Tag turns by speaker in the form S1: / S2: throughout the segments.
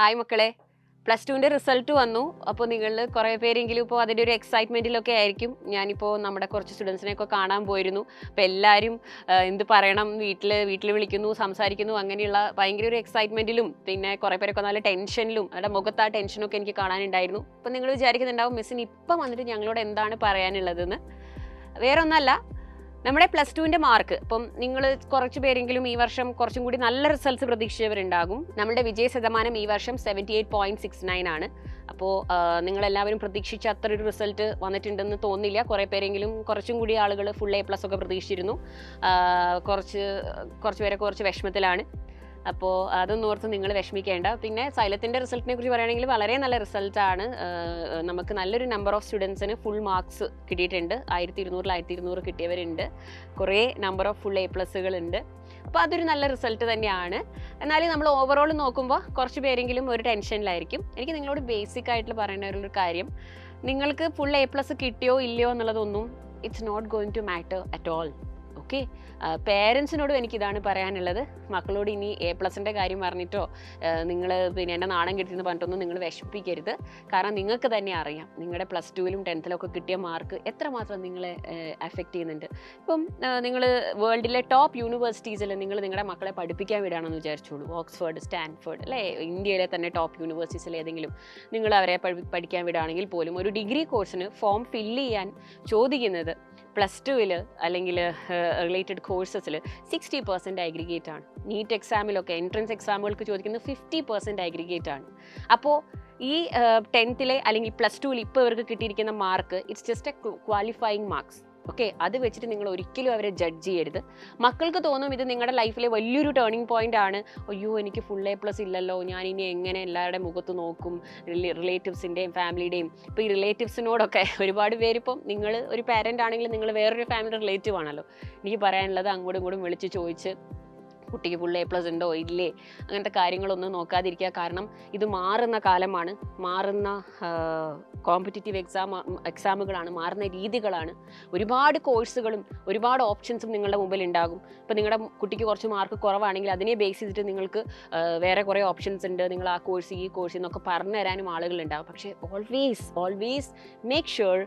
S1: Hi മക്കളെ, +2ൻ്റെ result വന്നു. അപ്പോൾ നിങ്ങൾ കുറേ പേരെങ്കിലും ഇപ്പോൾ അതിൻ്റെ ഒരു എക്സൈറ്റ്മെൻറ്റിലൊക്കെ ആയിരിക്കും. ഞാനിപ്പോൾ നമ്മുടെ കുറച്ച് സ്റ്റുഡൻസിനെയൊക്കെ കാണാൻ പോയിരുന്നു. അപ്പോൾ എല്ലാവരും എന്ത് പറയണം, വീട്ടിൽ വിളിക്കുന്നു, സംസാരിക്കുന്നു, അങ്ങനെയുള്ള ഭയങ്കര ഒരു എക്സൈറ്റ്മെൻറ്റിലും പിന്നെ കുറേ പേരൊക്കെ നല്ല ടെൻഷനിലും അവരുടെ മുഖത്ത് ആ ടെൻഷനൊക്കെ എനിക്ക് കാണാനുണ്ടായിരുന്നു. അപ്പോൾ നിങ്ങൾ വിചാരിക്കുന്നുണ്ടാവും മിസ്സിന് ഇപ്പം വന്നിട്ട് ഞങ്ങളോട് എന്താണ് പറയാനുള്ളതെന്ന്. വേറെ ഒന്നല്ല, നമ്മുടെ +2ൻ്റെ മാർക്ക് ഇപ്പം നിങ്ങൾ കുറച്ച് പേരെങ്കിലും ഈ വർഷം കുറച്ചും കൂടി നല്ല റിസൾട്ട്സ് പ്രതീക്ഷിച്ചവരുണ്ടാകും. നമ്മുടെ വിജയ ശതമാനം ഈ വർഷം 78.69 ആണ്. അപ്പോൾ നിങ്ങളെല്ലാവരും പ്രതീക്ഷിച്ച അത്ര ഒരു റിസൾട്ട് വന്നിട്ടുണ്ടെന്ന് തോന്നില്ല. കുറേ പേരെങ്കിലും കുറച്ചും കൂടി ആളുകൾ ഫുൾ A+ ഒക്കെ പ്രതീക്ഷിച്ചിരുന്നു. കുറച്ച് പേരെ കുറച്ച് വിഷമത്തിലാണ്. അപ്പോൾ അതൊന്നും ഓർത്ത് നിങ്ങൾ വിഷമിക്കേണ്ട. പിന്നെ സൈലത്തിൻ്റെ റിസൾട്ടിനെ കുറിച്ച് പറയുകയാണെങ്കിൽ വളരെ നല്ല റിസൾട്ടാണ്. നമുക്ക് നല്ലൊരു നമ്പർ ഓഫ് സ്റ്റുഡൻസിന് ഫുൾ മാർക്സ് കിട്ടിയിട്ടുണ്ട്. 1200 കിട്ടിയവരുണ്ട്. കുറേ നമ്പർ ഓഫ് ഫുൾ A+ ഉണ്ട്. അപ്പോൾ അതൊരു നല്ല റിസൾട്ട് തന്നെയാണ്. എന്നാലും നമ്മൾ ഓവറോൾ നോക്കുമ്പോൾ കുറച്ച് പേരെങ്കിലും ഒരു ടെൻഷനിലായിരിക്കും. എനിക്ക് നിങ്ങളോട് ബേസിക് ആയിട്ട് പറയേണ്ട ഒരു കാര്യം, നിങ്ങൾക്ക് ഫുൾ A+ കിട്ടിയോ ഇല്ലയോ എന്നുള്ളതൊന്നും it's not going to matter at all. Okay, പേരൻസിനോടും എനിക്കിതാണ് പറയാനുള്ളത്. മക്കളോട് ഇനി A+ൻ്റെ കാര്യം പറഞ്ഞിട്ടോ നിങ്ങൾ പിന്നെ എൻ്റെ നാണം കിട്ടിയെന്ന് പറഞ്ഞിട്ടൊന്നും നിങ്ങൾ വിഷമിപ്പിക്കരുത്. കാരണം നിങ്ങൾക്ക് തന്നെ അറിയാം നിങ്ങളുടെ +2ലും 10ലും ഒക്കെ കിട്ടിയ മാർക്ക് എത്രമാത്രം നിങ്ങളെ അഫക്റ്റ് ചെയ്യുന്നുണ്ട്. ഇപ്പം നിങ്ങൾ വേൾഡിലെ ടോപ്പ് യൂണിവേഴ്സിറ്റീസിൽ നിങ്ങളുടെ മക്കളെ പഠിപ്പിക്കാൻ വിടുകയാണെന്ന് വിചാരിച്ചോളൂ. ഓക്സ്ഫോർഡ്, സ്റ്റാൻഫോർഡ്, അല്ലേ, ഇന്ത്യയിലെ തന്നെ ടോപ്പ് യൂണിവേഴ്സിറ്റീസിൽ ഏതെങ്കിലും നിങ്ങൾ അവരെ പഠിക്കാൻ വിടുകയാണെങ്കിൽ പോലും ഒരു ഡിഗ്രി കോഴ്സിന് ഫോം ഫില്ല് ചെയ്യാൻ ചോദിക്കുന്നത് +2ൽ അല്ലെങ്കിൽ റിലേറ്റഡ് കോഴ്സസിൽ 60% അഗ്രിഗേറ്റ് ആണ്. നീറ്റ് എക്സാമിലൊക്കെ എൻട്രൻസ് എക്സാമുകൾക്ക് ചോദിക്കുന്നത് 50% അഗ്രിഗേറ്റ് ആണ്. അപ്പോൾ ഈ 10ലെ അല്ലെങ്കിൽ +2ൽ ഇപ്പോൾ ഇവർക്ക് കിട്ടിയിരിക്കുന്ന mark it's just A qualifying marks. Okay, അത് വെച്ചിട്ട് നിങ്ങൾ ഒരിക്കലും അവരെ ജഡ്ജ് ചെയ്യരുത്. മക്കൾക്ക് തോന്നും ഇത് നിങ്ങളുടെ ലൈഫിലെ വലിയൊരു ടേണിംഗ് പോയിന്റ് ആണ്. അയ്യോ, എനിക്ക് ഫുൾ A+ ഇല്ലല്ലോ, ഞാൻ ഇനി എങ്ങനെ എല്ലാവരുടെ മുഖത്ത് നോക്കും, റിലേറ്റീവ്സിൻ്റെയും ഫാമിലിയുടെയും. ഇപ്പോൾ ഈ റിലേറ്റീവ്സിനോടൊക്കെ ഒരുപാട് പേരിപ്പം നിങ്ങൾ ഒരു പാരൻ്റ് ആണെങ്കിൽ നിങ്ങൾ വേറൊരു ഫാമിലി റിലേറ്റീവ് ആണല്ലോ. എനിക്ക് പറയാനുള്ളത് അങ്ങോട്ടും ഇങ്ങോട്ടും വിളിച്ച് ചോദിച്ച് കുട്ടിക്ക് ഫുൾ A+ ഉണ്ടോ ഇല്ലേ അങ്ങനത്തെ കാര്യങ്ങളൊന്നും നോക്കാതിരിക്കുക. കാരണം ഇത് മാറുന്ന കാലമാണ്, മാറുന്ന കോമ്പറ്റീറ്റീവ് എക്സാമുകളാണ്, മാറുന്ന രീതികളാണ്. ഒരുപാട് കോഴ്സുകളും ഒരുപാട് ഓപ്ഷൻസും നിങ്ങളുടെ മുമ്പിൽ ഉണ്ടാകും. ഇപ്പോൾ നിങ്ങളുടെ കുട്ടിക്ക് കുറച്ച് മാർക്ക് കുറവാണെങ്കിൽ അതിനെ ബേസ് ചെയ്തിട്ട് നിങ്ങൾക്ക് വേറെ കുറേ ഓപ്ഷൻസ് ഉണ്ട്. നിങ്ങൾ ആ കോഴ്സ് ഈ കോഴ്സ് എന്നൊക്കെ പറഞ്ഞു തരാനും ആളുകളുണ്ടാകും. പക്ഷേ always make sure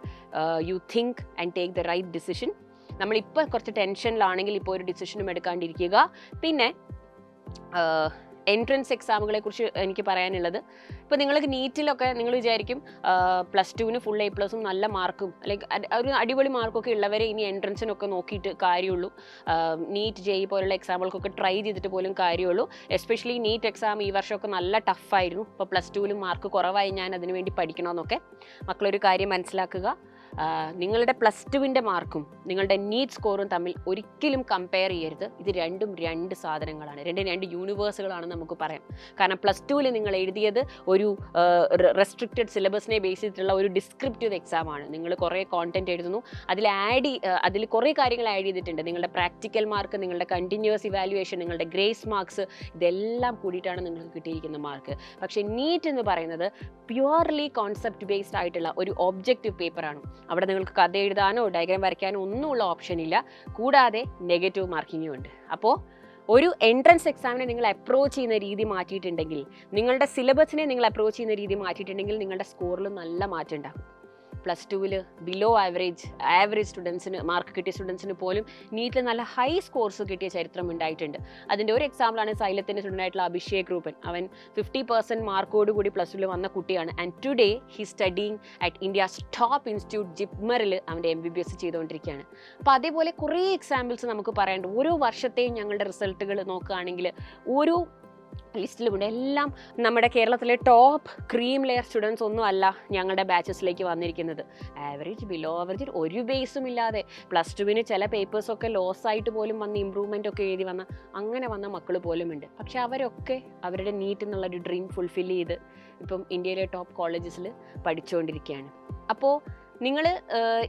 S1: you think and take the right decision. നമ്മളിപ്പോൾ കുറച്ച് ടെൻഷനിലാണെങ്കിൽ ഇപ്പോൾ ഒരു ഡിസിഷനും എടുക്കാണ്ടിരിക്കുക. പിന്നെ എൻട്രൻസ് എക്സാമുകളെ കുറിച്ച് എനിക്ക് പറയാനുള്ളത്, ഇപ്പോൾ നിങ്ങൾക്ക് നീറ്റിലൊക്കെ നിങ്ങൾ വിചാരിക്കും +2ന് ഫുൾ A+ഉം നല്ല മാർക്കും ലൈക്ക് ഒരു അടിപൊളി മാർക്കൊക്കെ ഉള്ളവരെ ഇനി എൻട്രൻസിനൊക്കെ നോക്കിയിട്ട് കാര്യമുള്ളൂ. നീറ്റ് JEE പോലുള്ള എക്സാമുകൾക്കൊക്കെ ട്രൈ ചെയ്തിട്ട് പോലും കാര്യമുള്ളൂ. എസ്പെഷ്യലി നീറ്റ് എക്സാം ഈ വർഷമൊക്കെ നല്ല ടഫായിരുന്നു. ഇപ്പോൾ +2ലും മാർക്ക് കുറവായി ഞാൻ അതിനു വേണ്ടി പഠിക്കണമെന്നൊക്കെ. മക്കളൊരു കാര്യം മനസ്സിലാക്കുക, നിങ്ങളുടെ +2ൻ്റെ മാർക്കും നിങ്ങളുടെ നീറ്റ് സ്കോറും തമ്മിൽ ഒരിക്കലും കമ്പയർ ചെയ്യരുത്. ഇത് രണ്ടും രണ്ട് സാധനങ്ങളാണ്, രണ്ട് യൂണിവേഴ്സുകളാണ് നമുക്ക് പറയാം. കാരണം +2ൽ നിങ്ങൾ എഴുതിയത് ഒരു റെസ്ട്രിക്റ്റഡ് സിലബസിനെ ബേസ് ചെയ്തിട്ടുള്ള ഒരു ഡിസ്ക്രിപ്റ്റീവ് എക്സാം ആണ്. നിങ്ങൾ കുറേ കോണ്ടന്റ് എഴുതുന്നു, അതിൽ കുറേ കാര്യങ്ങൾ ആഡ് ചെയ്തിട്ടുണ്ട്. നിങ്ങളുടെ പ്രാക്ടിക്കൽ മാർക്ക്, നിങ്ങളുടെ കണ്ടിന്യൂസ് ഇവാലുവേഷൻ, നിങ്ങളുടെ ഗ്രേസ് മാർക്സ്, ഇതെല്ലാം കൂടിയിട്ടാണ് നിങ്ങൾക്ക് കിട്ടിയിരിക്കുന്ന മാർക്ക്. പക്ഷേ നീറ്റ് എന്ന് പറയുന്നത് പ്യുവർലി കോൺസെപ്റ്റ് ബേസ്ഡ് ആയിട്ടുള്ള ഒരു ഒബ്ജക്റ്റീവ് പേപ്പറാണ്. അവിടെ നിങ്ങൾക്ക് കഥ എഴുതാനോ ഡയഗ്രാം വരയ്ക്കാനോ ഒന്നുമുള്ള ഓപ്ഷൻ ഇല്ല. കൂടാതെ നെഗറ്റീവ് മാർക്കിങ്ങും ഉണ്ട്. അപ്പോൾ ഒരു എൻട്രൻസ് എക്സാമിനെ നിങ്ങൾ അപ്രോച്ച് ചെയ്യുന്ന രീതി മാറ്റിയിട്ടുണ്ടെങ്കിൽ, നിങ്ങളുടെ സിലബസിനെ നിങ്ങൾ അപ്രോച്ച് ചെയ്യുന്ന രീതി മാറ്റിയിട്ടുണ്ടെങ്കിൽ നിങ്ങളുടെ സ്കോറിൽ നല്ല മാറ്റം ഉണ്ടാകും. +2ൽ ബിലോ ആവറേജ് സ്റ്റുഡൻസിന് മാർക്ക് കിട്ടിയ സ്റ്റുഡൻസിന് പോലും നീറ്റിൽ നല്ല ഹൈ സ്കോർസ് കിട്ടിയ ചരിത്രം ഉണ്ടായിട്ടുണ്ട്. അതിൻ്റെ ഒരു എക്സാമ്പിളാണ് സൈലത്തിൻ്റെ സ്റ്റുഡൻ്റ് ആയിട്ടുള്ള അഭിഷേക് രൂപൻ. അവൻ 50% മാർക്കോടുകൂടി +2ൽ വന്ന കുട്ടിയാണ്. And today he studying at India's top institute ജിപ്മറിൽ അവൻ്റെ MBBS ചെയ്തുകൊണ്ടിരിക്കുകയാണ്. അപ്പോൾ അതേപോലെ കുറേ എക്സാമ്പിൾസ് നമുക്ക് പറയാനുണ്ട്. ഓരോ വർഷത്തെയും ഞങ്ങളുടെ റിസൾട്ടുകൾ നോക്കുകയാണെങ്കിൽ ഓരോ ലിസ്റ്റിലുമുണ്ട്. എല്ലാം നമ്മുടെ കേരളത്തിലെ ടോപ്പ് ക്രീം ലെയർ സ്റ്റുഡൻസ് ഒന്നും അല്ല ഞങ്ങളുടെ ബാച്ചസിലേക്ക് വന്നിരിക്കുന്നത്. ആവറേജ്, ബിലോ ആവറേജ്, ഒരു ബേസും ഇല്ലാതെ +2ന് ചില പേപ്പേഴ്സൊക്കെ ലോസ് ആയിട്ട് പോലും വന്ന് ഇമ്പ്രൂവ്മെൻ്റ് ഒക്കെ എഴുതി അങ്ങനെ വന്ന മക്കൾ പോലും ഉണ്ട്. പക്ഷെ അവരൊക്കെ അവരുടെ നീറ്റ് എന്നുള്ളൊരു ഡ്രീം ഫുൾഫിൽ ചെയ്ത് ഇപ്പം ഇന്ത്യയിലെ ടോപ്പ് കോളേജസിൽ പഠിച്ചുകൊണ്ടിരിക്കുകയാണ്. അപ്പോൾ നിങ്ങൾ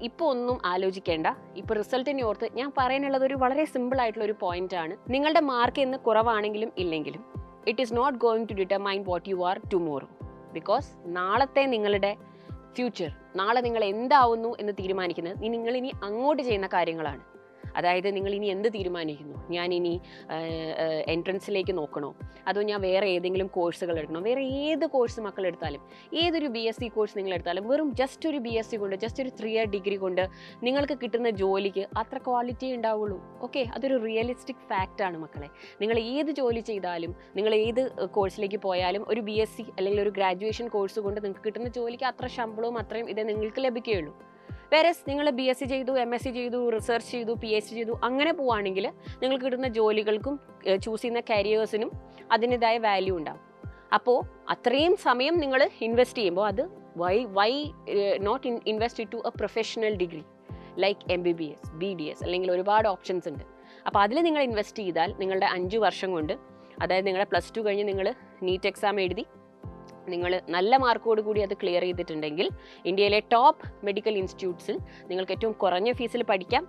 S1: ഇപ്പോൾ ഒന്നും ആലോചിക്കേണ്ട. ഇപ്പോൾ റിസൾട്ടിനെ ഓർത്ത് ഞാൻ പറയാനുള്ളത് ഒരു വളരെ സിമ്പിൾ ആയിട്ടുള്ള ഒരു പോയിന്റാണ്. നിങ്ങളുടെ മാർക്ക് ഇന്ന് കുറവാണെങ്കിലും ഇല്ലെങ്കിലും it is not going to determine what you are tomorrow, because നാളത്തെ നിങ്ങളുടെ ഫ്യൂച്ചർ, നാളെ നിങ്ങൾ എന്താവുന്നു എന്ന് തീരുമാനിക്കുന്നത് നിങ്ങൾ ഇനി അങ്ങോട്ട് ചെയ്യുന്ന കാര്യങ്ങളാണ്. അതായത് നിങ്ങൾ ഇനി എന്ത് തീരുമാനിക്കുന്നു, ഞാനിനി എൻട്രൻസിലേക്ക് നോക്കണോ, അതോ ഞാൻ വേറെ ഏതെങ്കിലും കോഴ്സുകൾ എടുക്കണോ? വേറെ ഏത് കോഴ്സ് മക്കൾ എടുത്താലും, ഏതൊരു BSc കോഴ്സ് നിങ്ങൾ എടുത്താലും, വെറും ജസ്റ്റ് ഒരു BSc കൊണ്ട്, ജസ്റ്റ് ഒരു 3 ഇയർ ഡിഗ്രി കൊണ്ട് നിങ്ങൾക്ക് കിട്ടുന്ന ജോലിക്ക് അത്ര ക്വാളിറ്റി ഉണ്ടാവുള്ളൂ. ഓക്കെ, അതൊരു റിയലിസ്റ്റിക് ഫാക്റ്റാണ് മക്കളെ. നിങ്ങൾ ഏത് ജോലി ചെയ്താലും, നിങ്ങൾ ഏത് കോഴ്സിലേക്ക് പോയാലും, ഒരു BSc അല്ലെങ്കിൽ ഒരു ഗ്രാജുവേഷൻ കോഴ്സ് കൊണ്ട് നിങ്ങൾക്ക് കിട്ടുന്ന ജോലിക്ക് അത്ര ശമ്പളവും അത്രയും ഇതേ നിങ്ങൾക്ക് ലഭിക്കുകയുള്ളൂ. വേറെ നിങ്ങൾ BSc ചെയ്തു, MSc ചെയ്തു, റിസർച്ച് ചെയ്തു, PhD ചെയ്തു, അങ്ങനെ പോവുകയാണെങ്കിൽ നിങ്ങൾക്ക് കിട്ടുന്ന ജോലികൾക്കും ചൂസ് ചെയ്യുന്ന കരിയേഴ്സിനും അതിൻ്റെതായ വാല്യൂ ഉണ്ടാവും. അപ്പോൾ അത്രയും സമയം നിങ്ങൾ ഇൻവെസ്റ്റ് ചെയ്യുമ്പോൾ അത് why not invest to a professional degree like MBBS, BDS, അല്ലെങ്കിൽ ഒരുപാട് ഓപ്ഷൻസ് ഉണ്ട്. അപ്പോൾ അതിൽ നിങ്ങൾ ഇൻവെസ്റ്റ് ചെയ്താൽ നിങ്ങളുടെ 5 വർഷം കൊണ്ട്, അതായത് നിങ്ങളുടെ +2 കഴിഞ്ഞ് നിങ്ങൾ നീറ്റ് എക്സാം എഴുതി നിങ്ങൾ നല്ല മാർക്കോട് കൂടി അത് ക്ലിയർ ചെയ്തിട്ടുണ്ടെങ്കിൽ ഇന്ത്യയിലെ ടോപ്പ് മെഡിക്കൽ ഇൻസ്റ്റിറ്റ്യൂട്ട്സിൽ നിങ്ങൾക്ക് ഏറ്റവും കുറഞ്ഞ ഫീസിൽ പഠിക്കാം.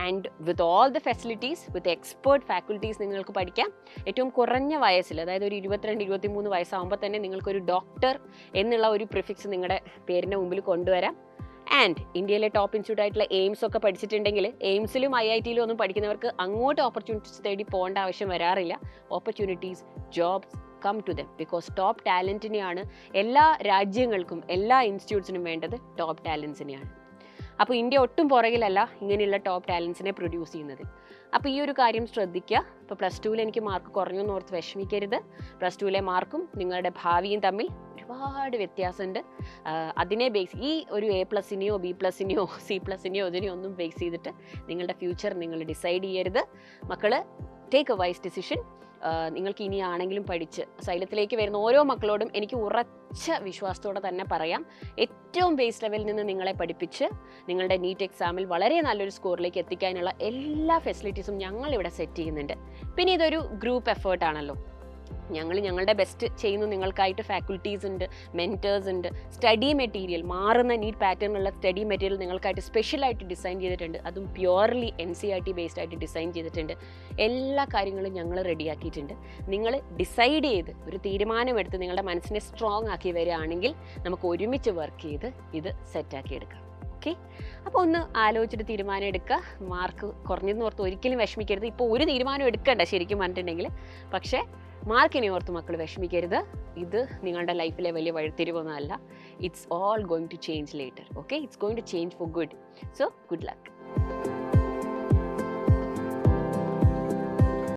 S1: And with all the facilities, with expert faculties നിങ്ങൾക്ക് പഠിക്കാം. ഏറ്റവും കുറഞ്ഞ വയസ്സിൽ, അതായത് ഒരു 22-23 വയസ്സാകുമ്പോൾ തന്നെ നിങ്ങൾക്കൊരു ഡോക്ടർ എന്നുള്ള ഒരു പ്രിഫിക്സ് നിങ്ങളുടെ പേരിൻ്റെ മുമ്പിൽ കൊണ്ടുവരാം. ആൻഡ് ഇന്ത്യയിലെ ടോപ്പ് ഇൻസ്റ്റിറ്റ്യൂട്ട് ആയിട്ടുള്ള എയിംസ് ഒക്കെ പഠിച്ചിട്ടുണ്ടെങ്കിൽ എയിംസിലും IIT-യിലും ഒന്നും പഠിക്കുന്നവർക്ക് അങ്ങോട്ട് ഓപ്പർച്യൂണിറ്റീസ് തേടി പോകേണ്ട ആവശ്യം വരാറില്ല. Opportunities, jobs come to them, because top ടാലൻറ്റിനെയാണ് എല്ലാ രാജ്യങ്ങൾക്കും എല്ലാ ഇൻസ്റ്റിറ്റ്യൂട്ട്സിനും വേണ്ടത്. ടോപ്പ് ടാലൻസിനെയാണ്. അപ്പോൾ ഇന്ത്യ ഒട്ടും പുറകിലല്ല ഇങ്ങനെയുള്ള ടോപ്പ് ടാലൻസിനെ പ്രൊഡ്യൂസ് ചെയ്യുന്നത്. അപ്പോൾ ഈ ഒരു കാര്യം ശ്രദ്ധിക്കുക. ഇപ്പോൾ +2-ൽ എനിക്ക് മാർക്ക് കുറഞ്ഞു എന്നോർത്ത് വിഷമിക്കരുത്. +2-ലെ മാർക്കും നിങ്ങളുടെ ഭാവിയും തമ്മിൽ ഒരുപാട് വ്യത്യാസമുണ്ട്. അതിനെ ഈ ഒരു A+-നെയോ B+-നെയോ C+-നെയോ ഇതിനെയോ ഒന്നും ബേസ് ചെയ്തിട്ട് നിങ്ങളുടെ ഫ്യൂച്ചർ നിങ്ങൾ ഡിസൈഡ് ചെയ്യരുത്. മക്കൾ, ടേക്ക് എ വൈസ് ഡിസിഷൻ. നിങ്ങൾക്ക് ഇനിയാണെങ്കിലും പഠിച്ച് സൈലത്തിലേക്ക് വരുന്ന ഓരോ മക്കളോടും എനിക്ക് ഉറച്ച വിശ്വാസത്തോടെ തന്നെ പറയാം, ഏറ്റവും ബേസ് ലെവലിൽ നിന്ന് നിങ്ങളെ പഠിപ്പിച്ച് നിങ്ങളുടെ നീറ്റ് എക്സാമിൽ വളരെ നല്ലൊരു സ്കോറിലേക്ക് എത്തിക്കാനുള്ള എല്ലാ ഫെസിലിറ്റീസും ഞങ്ങളിവിടെ സെറ്റ് ചെയ്യുന്നുണ്ട്. പിന്നെ ഇതൊരു ഗ്രൂപ്പ് എഫേർട്ടാണല്ലോ. ഞങ്ങളുടെ ബെസ്റ്റ് ചെയ്യുന്നു. നിങ്ങൾക്കായിട്ട് ഫാക്കൽറ്റീസ് ഉണ്ട്, മെൻറ്റേഴ്സ് ഉണ്ട്, സ്റ്റഡി മെറ്റീരിയൽ, മാറുന്ന നീറ്റ് പാറ്റേണിലുള്ള സ്റ്റഡി മെറ്റീരിയൽ നിങ്ങൾക്കായിട്ട് സ്പെഷ്യലായിട്ട് ഡിസൈൻ ചെയ്തിട്ടുണ്ട്. അതും പ്യുവർലി NCERT ബേസ്ഡ് ആയിട്ട് ഡിസൈൻ ചെയ്തിട്ടുണ്ട്. എല്ലാ കാര്യങ്ങളും ഞങ്ങൾ റെഡിയാക്കിയിട്ടുണ്ട്. നിങ്ങൾ ഡിസൈഡ് ചെയ്ത് ഒരു തീരുമാനമെടുത്ത് നിങ്ങളുടെ മനസ്സിനെ സ്ട്രോങ് ആക്കി വരികയാണെങ്കിൽ നമുക്ക് ഒരുമിച്ച് വർക്ക് ചെയ്ത് ഇത് സെറ്റാക്കി എടുക്കാം. ഓക്കെ, അപ്പോൾ ഒന്ന് ആലോചിച്ചിട്ട് തീരുമാനം എടുക്കുക. മാർക്ക് കുറഞ്ഞെന്ന് ഓർത്ത് ഒരിക്കലും വിഷമിക്കരുത്. ഇപ്പോൾ ഒരു തീരുമാനം എടുക്കണ്ട ശരിക്കും പറഞ്ഞിട്ടുണ്ടെങ്കിൽ. പക്ഷേ മാർക്കിനെ ഓർത്ത് മക്കൾ വിഷമിക്കരുത്. ഇത് നിങ്ങളുടെ ലൈഫിലെ വലിയ വഴിത്തിരിവൊന്നുമല്ല. It's all going to change later. Okay, it's going to change for good. So good luck.